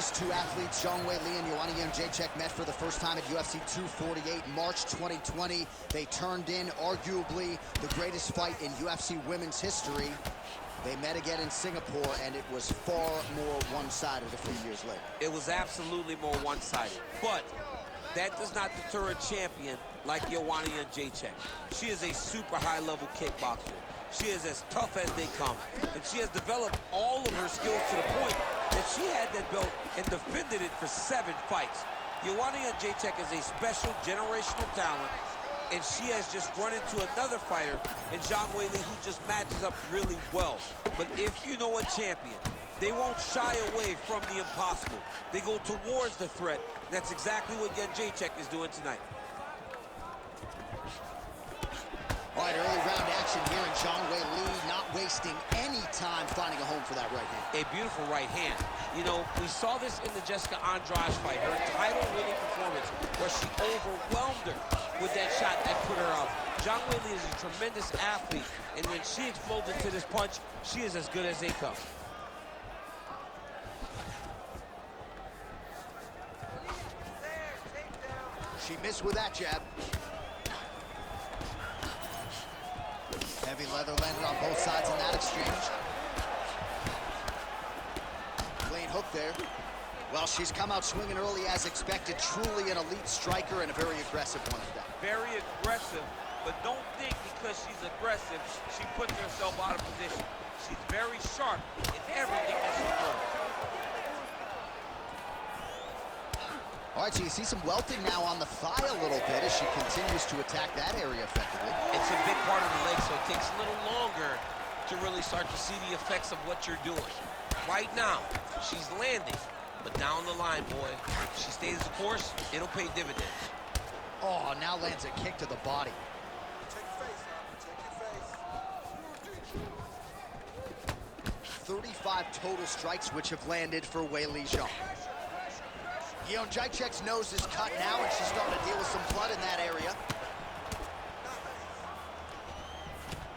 These two athletes, Zhang Weili and Joanna Jędrzejczyk, met for the first time at UFC 248 March 2020. They turned in arguably the greatest fight in UFC women's history. They met again in Singapore, and it was far more one-sided a few years later. It was absolutely more one-sided, but that does not deter a champion like Joanna Jędrzejczyk. She is a super high-level kickboxer. She is as tough as they come, and she has developed all of her skills to the point that she had that belt and defended it for 7 fights. Joanna Jędrzejczyk is a special generational talent, and she has just run into another fighter in Zhang Weili who just matches up really well. But if you know a champion, they won't shy away from the impossible. They go towards the threat. That's exactly what Jędrzejczyk is doing tonight. All right, early round action here, and Zhang Weili not wasting any time finding a home for that right hand. A beautiful right hand. You know, we saw this in the Jessica Andrade fight, her title-winning performance, where she overwhelmed her with that shot that put her out. Zhang Weili is a tremendous athlete, and when she explodes into this punch, she is as good as they come. She missed with that jab. Heavy leather landed on both sides in that exchange. Clean hook there. Well, she's come out swinging early as expected. Truly an elite striker and a very aggressive one at that. Very aggressive, but don't think because she's aggressive, she puts herself out of position. She's very sharp in everything that she does. All right, so you see some welting now on the thigh a little bit as she continues to attack that area effectively. It's a big part of the leg, so it takes a little longer to really start to see the effects of what you're doing. Right now, she's landing, but down the line, boy, if she stays the course, it'll pay dividends. Oh, now lands a kick to the body. 35 total strikes which have landed for Weili Zhang. Jędrzejczyk's nose is cut now, and she's starting to deal with some blood in that area.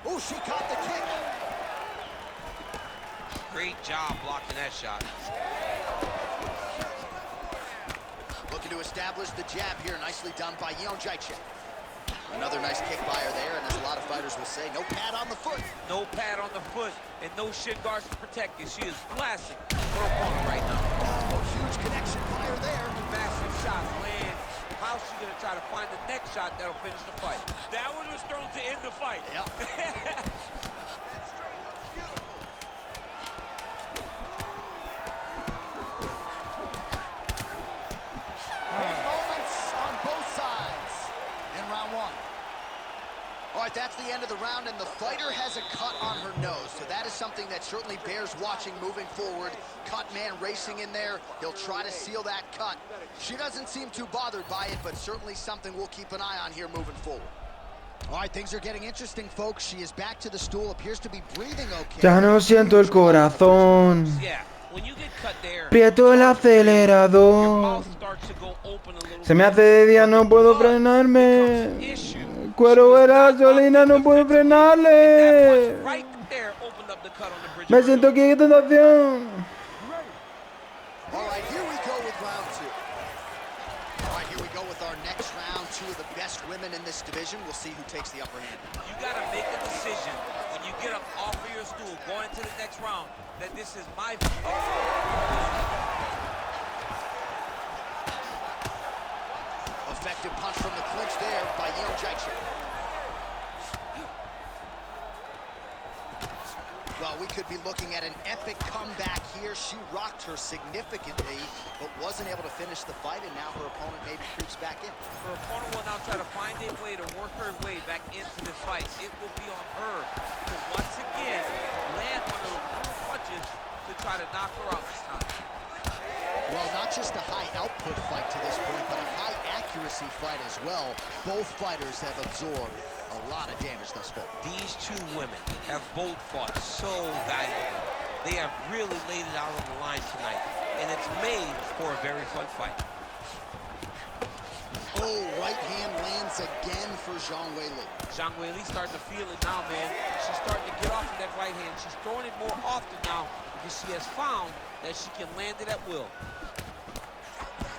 Oh, she caught the kick. Great job blocking that shot. Looking to establish the jab here, nicely done by Jędrzejczyk. Another nice kick by her there, and as a lot of fighters will say, no pad on the foot. No pad on the foot, and no shin guards to protect you. She is blasting her opponent right now. Oh, huge connection by her there. Massive shots land. How's she gonna try to find the next shot that'll finish the fight? That one was thrown to end the fight. Yep. Moments on both sides in round 1. All right, that's the end of the round, and the fighter has a cut on her nose, so that is something that certainly bears watching moving forward. Cut man racing in there. He'll try to seal that cut. She doesn't seem too bothered by it, but certainly something we'll keep an eye on here moving forward. All right, things are getting interesting, folks. She is back to the stool, appears to be breathing okay. Ya no siento el corazón. Yeah, when you get cut there, Aprieto el your acelerador. mouth starts to go open a little Se me bit. hace de día, no puedo But frenarme. becomes an issue. Cuero de gasolina, no puedo And that frenarle. punch right there opened up the cut on the bridge. Me siento que hay tentación. All right, here we go with round 2. All right, here we go with our next round. 2 of the best women in this division. We'll see who takes the upper hand. You gotta make a decision when you get up off of your stool going into the next round that this is my Effective punch from the clinch there by Jędrzejczyk. Well, we could be looking at an epic comeback here. She rocked her significantly, but wasn't able to finish the fight, and now her opponent maybe creeps back in. Her opponent will now try to find a way to work her way back into this fight. It will be on her to once again land one of those punches to try to knock her out this time. Well, not just a high output fight to this point, but a high accuracy fight as well. Both fighters have absorbed a lot of damage thus far. These two women have both fought so valiantly. They have really laid it out on the line tonight, and it's made for a very fun fight. Oh, right hand lands again for Zhang Weili. Zhang Weili starting to feel it now, man. She's starting to get off of that right hand. She's throwing it more often now because she has found that she can land it at will.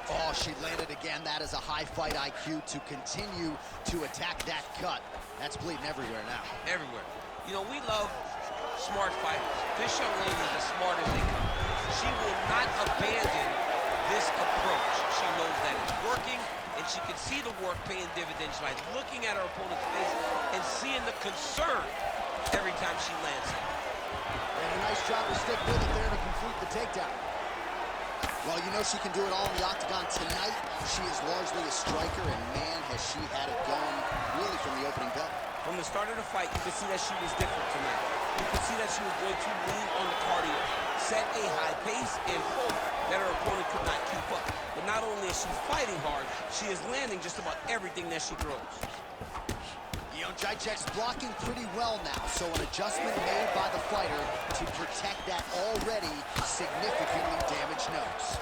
Oh, she landed again. That is a high fight IQ to continue to attack that cut. That's bleeding everywhere now. Everywhere. You know, we love smart fighters. This young lady is as smart as they come. She will not abandon this approach. She knows that it's working, and she can see the work paying dividends by looking at her opponent's face and seeing the concern every time she lands it. And a nice job to stick with it there to complete the takedown. Well, you know she can do it all in the octagon tonight. She is largely a striker, and man, has she had it going really from the opening bell. From the start of the fight, you could see that she was different tonight. You could see that she was going to lean on the cardio, set a high pace, and hope that her opponent could not keep up. But not only is she fighting hard, she is landing just about everything that she throws. Jacek's blocking pretty well now, so an adjustment made by the fighter to protect that already significantly damaged nose.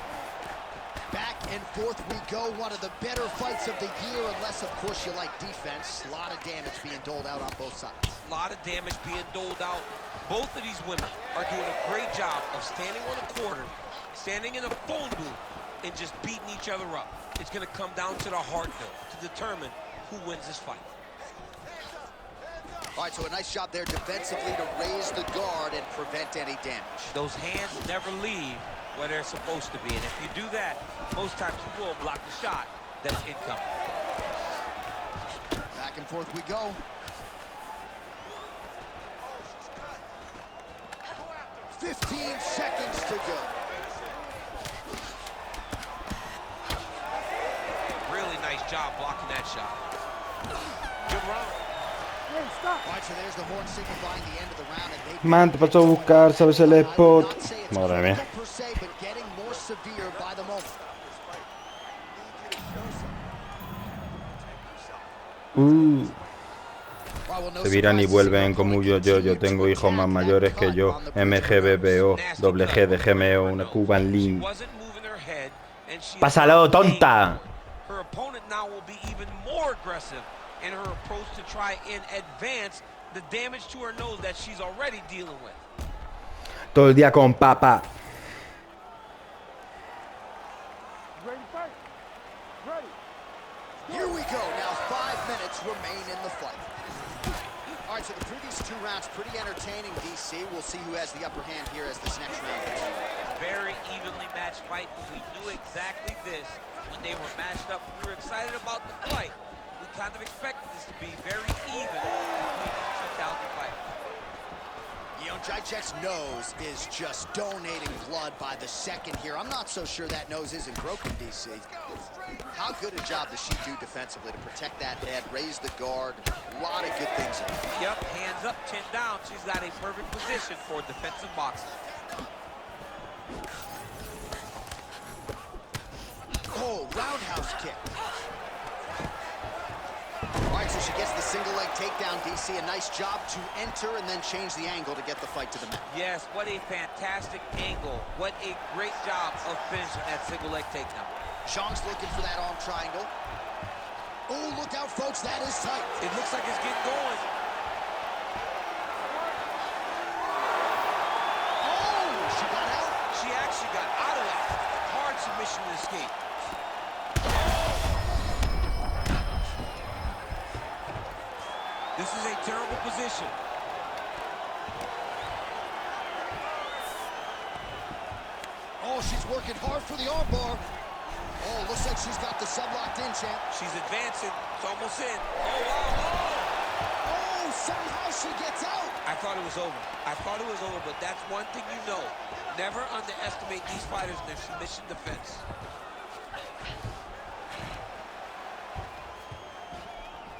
Back and forth we go, one of the better fights of the year, unless, of course, you like defense. A lot of damage being doled out on both sides. A lot of damage being doled out. Both of these women are doing a great job of standing on a corner, standing in a phone booth, and just beating each other up. It's going to come down to the heart, though, to determine who wins this fight. All right, so a nice job there defensively to raise the guard and prevent any damage. Those hands never leave where they're supposed to be, and if you do that, most times you will block the shot that's incoming. Back and forth we go. "15 seconds to go." Really nice job blocking that shot. Good round. All right, so there's the horn signifying the end of the round, and they Man, te pasó a buscar, sabes el spot. not say it's Madre mía. critical per se, but getting more severe by the moment. Se viran y vuelven como yo tengo hijos más mayores que yo. MGBBO, doble G de GMO, una Cuban Link. ¡Pásalo, tonta! Her opponent now will be even more aggressive in her approach to try and advance the damage to her nose that she's already dealing with. Todo el día con papa. Here we go. Now 5 minutes remain in the fight. All right, so the previous 2 rounds pretty entertaining, DC. We'll see who has the upper hand here as this next round continues. Very evenly matched fight. We knew exactly this when they were matched up. We were excited about the fight. We kind of expected this to be very even between these two talented fighters. Jacek's nose is just donating blood by the second here. I'm not so sure that nose isn't broken, DC. How good a job does she do defensively to protect that head, raise the guard? A lot of good things. Yep, hands up, chin down. She's got a perfect position for defensive boxing. Oh, roundhouse kick. All right, so she gets the single leg takedown, DC. A nice job to enter and then change the angle to get the fight to the mat. Yes, what a fantastic angle. What a great job of finishing that single leg takedown. Zhang's looking for that arm triangle. Oh, look out, folks. That is tight. It looks like it's getting going. Oh, she got out. She actually got out of that. Hard submission to escape. This is a terrible position. Oh, she's working hard for the armbar. Oh, looks like she's got the sub locked in, champ. She's advancing. It's almost in. Oh, wow. Oh, somehow she gets out. I thought it was over. I thought it was over, but that's one thing you know. Never underestimate these fighters in their submission defense.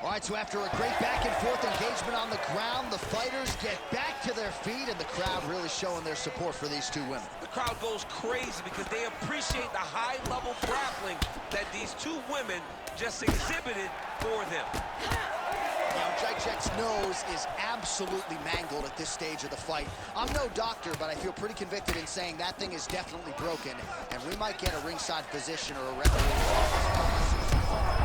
All right, so after a great back-and-forth engagement on the ground, the fighters get back to their feet, and the crowd really showing their support for these 2 women. The crowd goes crazy because they appreciate the high-level grappling that these 2 women just exhibited for them. Jacek's nose is absolutely mangled at this stage of the fight. I'm no doctor, but I feel pretty convicted in saying that thing is definitely broken, and we might get a ringside physician or a referee.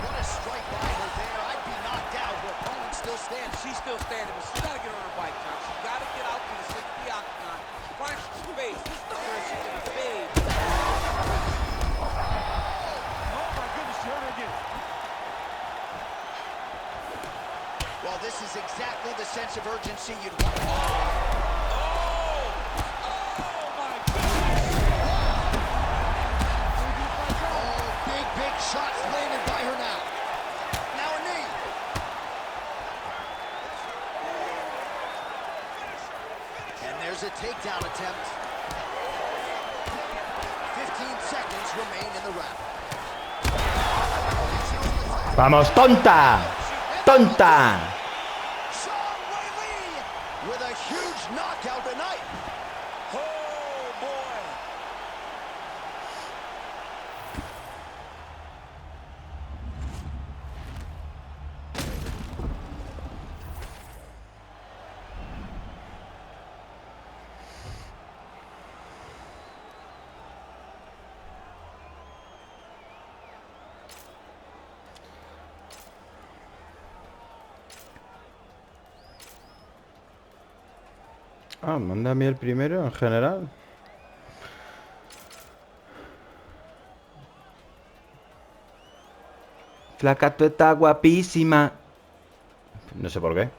What a strike by her there. I'd be knocked out. Her opponent's still standing. She's still standing, but she's got to get on her bike, John. She's got to get out to the center of the octagon, find some space where she can fade. Well, this is exactly the sense of urgency you'd want. Oh my goodness! Oh, big shots landed by her now. Now a knee. And there's a takedown attempt. 15 seconds remain in the round. ¡Vamos, tonta! ¡Tonta! With a huge knockout tonight. Oh boy! Ah, manda a mí el primero en general. Flaca, tú estás guapísima. No sé por qué.